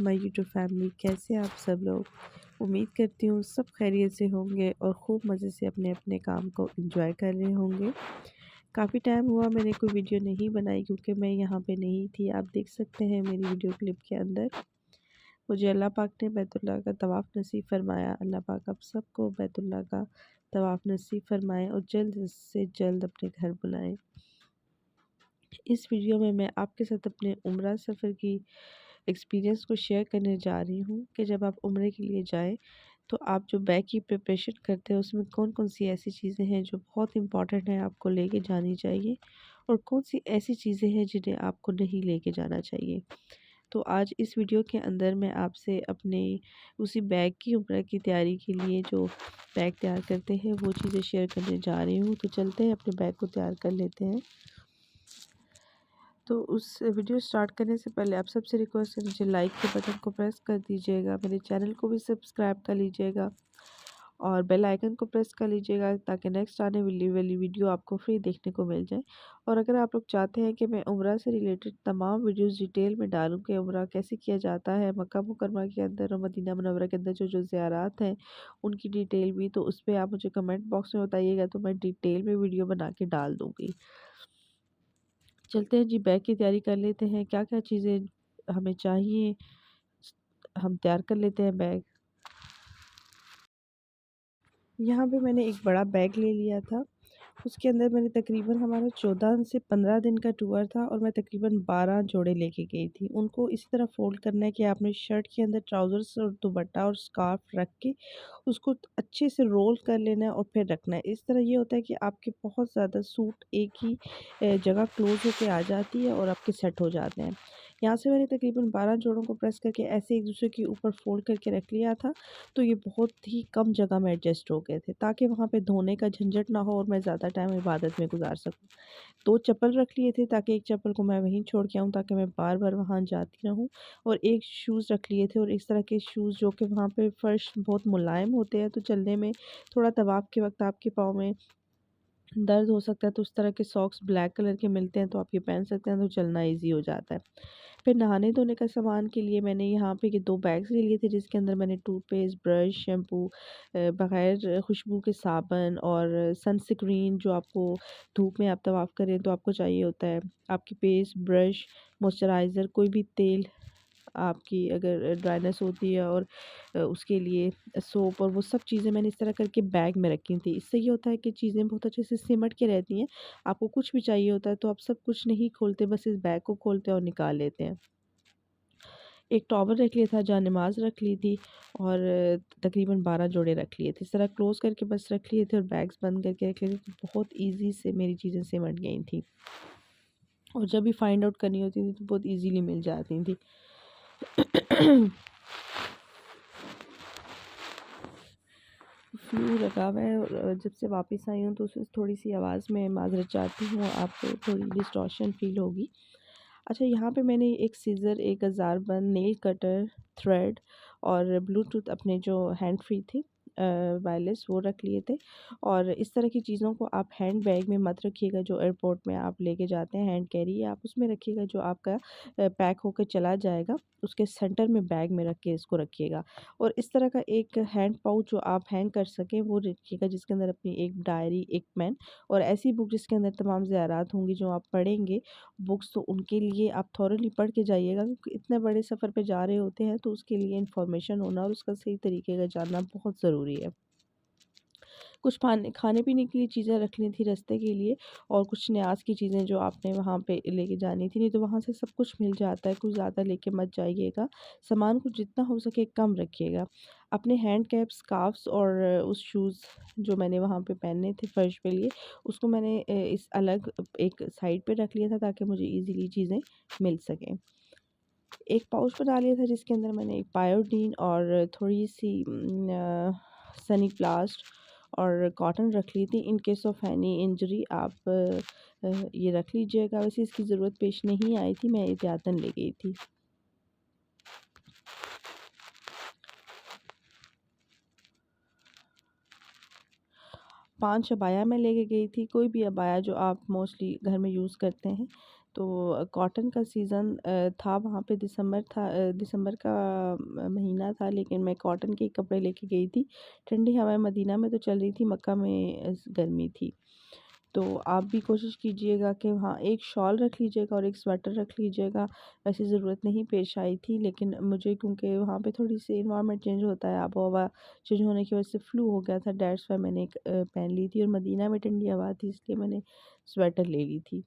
My YouTube family, कैसे हैं आप सब लोग। उम्मीद करती हूँ सब खैरियत से होंगे और खूब मज़े से अपने अपने काम को एंजॉय कर रहे होंगे। काफ़ी टाइम हुआ मैंने कोई वीडियो नहीं बनाई क्योंकि मैं यहाँ पे नहीं थी। आप देख सकते हैं मेरी वीडियो क्लिप के अंदर मुझे अल्लाह पाक ने बैतुल्लाह का तवाफ़ नसीब फरमाया। अल्लाह पाक आप सबको बैतुल्लाह का तवाफ़ नसीब फरमाए और जल्द से जल्द अपने घर बुलाएं। इस वीडियो में मैं आपके साथ अपने उम्रा सफ़र की एक्सपीरियंस को शेयर करने जा रही हूँ कि जब आप उम्रे के लिए जाएं तो आप जो बैग की प्रिपरेशन करते हैं उसमें कौन कौन सी ऐसी चीज़ें हैं जो बहुत इम्पॉर्टेंट हैं आपको लेके जानी चाहिए और कौन सी ऐसी चीज़ें हैं जिन्हें आपको नहीं लेके जाना चाहिए। तो आज इस वीडियो के अंदर मैं आपसे अपने उसी बैग की उम्र की तैयारी के लिए जो बैग तैयार करते हैं वो चीज़ें शेयर करने जा रही हूँ। तो चलते हैं अपने बैग को तैयार कर लेते हैं। तो उस वीडियो स्टार्ट करने से पहले आप सबसे रिक्वेस्ट है मुझे लाइक के बटन को प्रेस कर दीजिएगा, मेरे चैनल को भी सब्सक्राइब कर लीजिएगा और बेल आइकन को प्रेस कर लीजिएगा ताकि नेक्स्ट आने वाली वीडियो आपको फ्री देखने को मिल जाए। और अगर आप लोग चाहते हैं कि मैं उम्रा से रिलेटेड तमाम वीडियोस डिटेल में डालूं कि उम्रा कैसे किया जाता है मक्का मुकरमा के अंदर और मदीना मुनव्वरा के अंदर जो जो ज़ियारात हैं उनकी डिटेल भी, तो उस पर आप मुझे कमेंट बॉक्स में बताइएगा तो मैं डिटेल में वीडियो बना के डाल दूँगी। चलते हैं जी, बैग की तैयारी कर लेते हैं। क्या-क्या चीज़ें हमें चाहिए, हम तैयार कर लेते हैं बैग। यहाँ पे मैंने एक बड़ा बैग ले लिया था। उसके अंदर मैंने तकरीबन हमारा 14 से 15 दिन का टूर था और मैं तकरीबन 12 जोड़े लेके गई थी। उनको इसी तरह फ़ोल्ड करना है कि आपने शर्ट के अंदर ट्राउज़र्स और दुपट्टा और स्कार्फ़ रख के उसको अच्छे से रोल कर लेना है और फिर रखना है। इस तरह ये होता है कि आपके बहुत ज़्यादा सूट एक ही जगह क्लोज़ होके आ जाती है और आपके सेट हो जाते हैं। यहाँ से मैंने तकरीबन 12 जोड़ों को प्रेस करके ऐसे एक दूसरे के ऊपर फ़ोल्ड करके रख लिया था। तो ये बहुत ही कम जगह में एडजस्ट हो गए थे ताकि वहाँ पे धोने का झंझट ना हो और मैं ज़्यादा टाइम इबादत में गुजार सकूँ। 2 चप्पल रख लिए थे ताकि एक चप्पल को मैं वहीं छोड़ के आऊँ ताकि मैं बार-बार वहाँ जाती रहूँ, और एक शूज़ रख लिए थे और इस तरह के शूज़ जो कि वहाँ पे फ़र्श बहुत मुलायम होते हैं तो चलने में थोड़ा तवाफ़ के वक़्त आपके पाँव में दर्द हो सकता है, तो उस तरह के सॉक्स ब्लैक कलर के मिलते हैं तो आप ये पहन सकते हैं तो चलना ईज़ी हो जाता है। फिर नहाने-धोने का सामान के लिए मैंने यहाँ पे ये 2 बैग्स ले लिए थे जिसके अंदर मैंने टूथपेस्ट, ब्रश, शैम्पू, बग़ैर खुशबू के साबुन और सनस्क्रीन जो आपको धूप में आप तवाफ़ करें तो आपको चाहिए होता है, आपकी पेस्ट, ब्रश, मॉइस्चराइज़र, कोई भी तेल, आपकी अगर ड्राइनेस होती है और उसके लिए सोप, और वो सब चीज़ें मैंने इस तरह करके बैग में रखी थी। इससे ये होता है कि चीज़ें बहुत अच्छे से सिमट के रहती हैं। आपको कुछ भी चाहिए होता है तो आप सब कुछ नहीं खोलते, बस इस बैग को खोलते हैं और निकाल लेते हैं। एक टॉवल रख लिया था, जान-नमाज़ रख ली थी और तकरीबन 12 जोड़े रख लिए थे। इस तरह क्लोज़ करके बस रख लिए थे और बैग्स बंद करके रख लिए थे, तो बहुत ईज़ी से मेरी चीज़ें सिमट गई थी और जब भी फाइंड आउट करनी होती थी तो बहुत ईज़िली मिल जाती थी। फ्लू लगा हुआ है और जब से वापस आई हूँ तो उससे थोड़ी-सी आवाज़ में माज़रत चाहती हूँ, आपको थोड़ी डिस्टॉर्शन फ़ील होगी। अच्छा, यहाँ पे मैंने एक सीज़र, एक औज़ार-बंद, नेल कटर, थ्रेड और ब्लूटूथ अपने जो हैंड फ्री थी वायरलेस, वो रख लिए थे। और इस तरह की चीज़ों को आप हैंड बैग में मत रखिएगा जो एयरपोर्ट में आप लेके जाते हैं, हैंड कैरी आप उसमें रखिएगा जो आपका पैक होकर चला जाएगा, उसके सेंटर में बैग में रख के इसको रखिएगा। और इस तरह का एक हैंड पाउच जो आप हैंग कर सकें वो रखिएगा जिसके अंदर अपनी एक डायरी, एक पेन और ऐसी बुक जिसके अंदर तमाम ज़ियारात होंगी जो आप पढ़ेंगे बुक्स, तो उनके लिए आप थॉरोली पढ़ के जाइएगा क्योंकि इतने बड़े सफ़र पे जा रहे होते हैं तो उसके लिए इन्फॉर्मेशन होना और उसका सही तरीके का जानना बहुत ज़रूरी है। कुछ खाने-पीने के लिए चीज़ें रखनी थी रास्ते के लिए और कुछ न्याज़ की चीज़ें जो आपने वहाँ पे लेके जानी थी, नहीं तो वहाँ से सब कुछ मिल जाता है, कुछ ज़्यादा लेके मत जाइएगा। सामान को जितना हो सके कम रखिएगा। अपने हैंड कैप्स, स्कार्फ़्स और उस शूज़ जो मैंने वहाँ पे पहने थे फ़र्श पे लिए, उसको मैंने इस अलग एक साइड पे रख लिया था ताकि मुझे ईज़िली चीज़ें मिल सकें। एक पाउच बना लिया था जिसके अंदर मैंने एक पायोडीन और थोड़ी-सी सनी प्लास्ट और कॉटन रख ली थी in case of any injury. आप ये रख लीजिएगा। वैसे इसकी ज़रूरत पेश नहीं आई थी, मैं एहतियातन ले गई थी। 5 अबाया मैं लेके गई थी, कोई भी अबाया जो आप मोस्टली घर में यूज़ करते हैं। तो कॉटन का सीज़न था वहाँ पे, दिसंबर का महीना था, लेकिन मैं कॉटन के कपड़े लेके गई थी। ठंडी हवाएं मदीना में तो चल रही थी, मक्का में गर्मी थी। तो आप भी कोशिश कीजिएगा कि वहाँ एक शॉल रख लीजिएगा और एक स्वेटर रख लीजिएगा। वैसे ज़रूरत नहीं पेश आई थी, लेकिन मुझे क्योंकि वहाँ पे थोड़ी सी इन्वायरमेंट चेंज होता है, आबो हवा चेंज होने की वजह से फ्लू हो गया था, डेट्स वाई मैंने एक पहन ली थी। और मदीना में ठंडी हवा थी, इसलिए मैंने स्वेटर ले ली थी।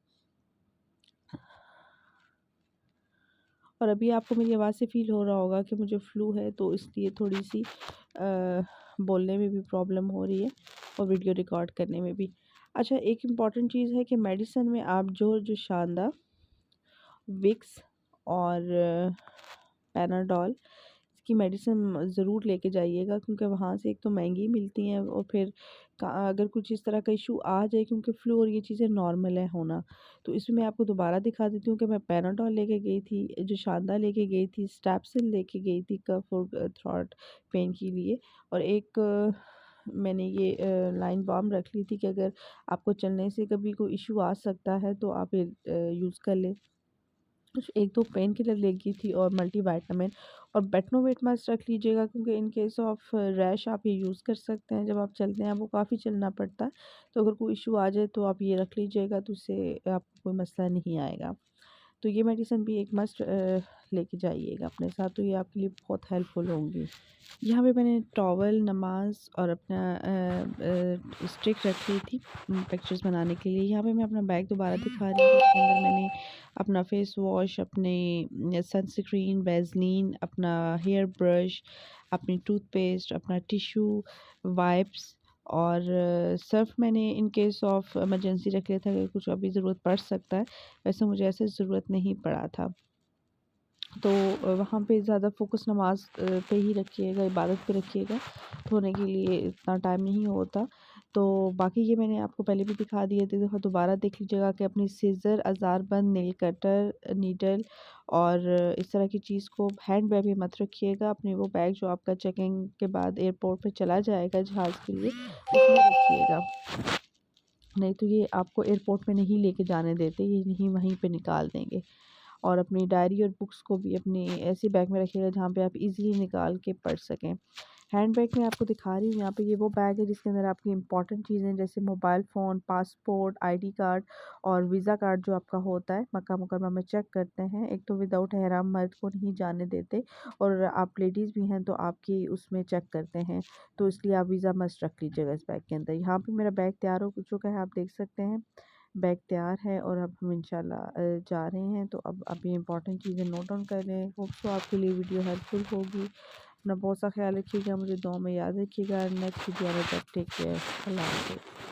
और अभी आपको मेरी आवाज़ से फ़ील हो रहा होगा कि मुझे फ़्लू है, तो इसलिए थोड़ी सी बोलने में भी प्रॉब्लम हो रही है और वीडियो रिकॉर्ड करने में भी। अच्छा, एक इम्पॉर्टेंट चीज़ है कि मेडिसिन में आप जो शानदा, विक्स और पैनाडोल इसकी मेडिसिन ज़रूर लेके जाइएगा, क्योंकि वहाँ से एक तो महंगी मिलती हैं और फिर अगर कुछ इस तरह का इशू आ जाए, क्योंकि फ्लू और ये चीज़ें नॉर्मल है होना, तो इसमें मैं आपको दोबारा दिखा देती हूँ कि मैं पैनाडोल लेके गई थी, जो शानदा लेके गई थी, स्ट्रेप्सिल लेके गई थी कफ और थ्रॉट पेन के लिए, और एक मैंने ये लाइन बाम रख ली थी कि अगर आपको चलने से कभी कोई इशू आ सकता है तो आप ये यूज़ कर लें। कुछ 1-2 पेन किलर लेगी थी और मल्टीविटामिन, और बेटनोवेट मस्ट रख लीजिएगा, क्योंकि इन केस ऑफ रैश आप ये यूज़ कर सकते हैं। जब आप चलते हैं आपको काफ़ी चलना पड़ता है, तो अगर कोई इशू आ जाए तो आप ये रख लीजिएगा, तो उससे आपको कोई मसला नहीं आएगा। तो ये मेडिसिन भी एक मस्ट लेके जाइएगा अपने साथ, तो ये आपके लिए बहुत हेल्पफुल होंगी। यहाँ पे मैंने टॉवल, नमाज़ और अपना स्टिक रख ली थी पिक्चर्स बनाने के लिए। यहाँ पे मैं अपना बैग दोबारा दिखा रही हूँ, इसके अंदर मैंने अपना फेस वॉश, अपने सनस्क्रीन, वैसलीन, अपना हेयर ब्रश, अपनी टूथपेस्ट, अपना टिश्यू, वाइप्स और सर्फ़ मैंने इन केस ऑफ इमरजेंसी रख लिया था कि कुछ अभी ज़रूरत पड़ सकता है। वैसे मुझे ऐसे ज़रूरत नहीं पड़ा था। तो वहाँ पे ज़्यादा फ़ोकस नमाज़ पे ही रखिएगा, इबादत पे रखिएगा, धोने के लिए इतना टाइम नहीं होता। तो बाकी ये मैंने आपको पहले भी दिखा दिए थे, दफ़ा दोबारा देख लीजिएगा कि अपनी सीज़र, औज़ारबंद, नेल कटर, नीडल और इस तरह की चीज़ को हैंड बैग में मत रखिएगा। अपने वो बैग जो आपका चेकिंग के बाद एयरपोर्ट पे चला जाएगा जहाज़ के लिए, उसमें रखिएगा। नहीं तो ये आपको एयरपोर्ट में नहीं लेके जाने देते, ये नहीं वहीं पे निकाल देंगे। और अपनी डायरी और बुक्स को भी अपनी ऐसी बैग में रखिएगा जहाँ पे आप इजीली निकाल के पढ़ सकें। हैंड बैग में आपको दिखा रही हूँ, यहाँ पे ये वो बैग है जिसके अंदर आपकी इंपॉर्टेंट चीज़ें जैसे mobile phone, passport, ID card और वीज़ा कार्ड जो आपका होता है, मक्का मुकर्रमा में चेक करते हैं। एक तो विदाउट एहराम मर्द को नहीं जाने देते, और आप लेडीज़ भी हैं तो आपकी उसमें चेक करते हैं, तो इसलिए आप वीज़ा मस्ट रख लीजिएगा इस बैग के अंदर। यहाँ पे मेरा बैग तैयार हो चुका है, आप देख सकते हैं। बैग तैयार है और अब हम इंशाल्लाह जा रहे हैं। तो अब ये इंपॉर्टेंट चीज़ें नोट डाउन कर लें। होप सो आपके लिए वीडियो हेल्पफुल होगी। अपना बहुत सा ख्याल रखिएगा, मुझे दुआ में याद रखिएगा। नेक्स्ट वीडियो में तब टेक केयर, अल्लाह हाफ़िज़।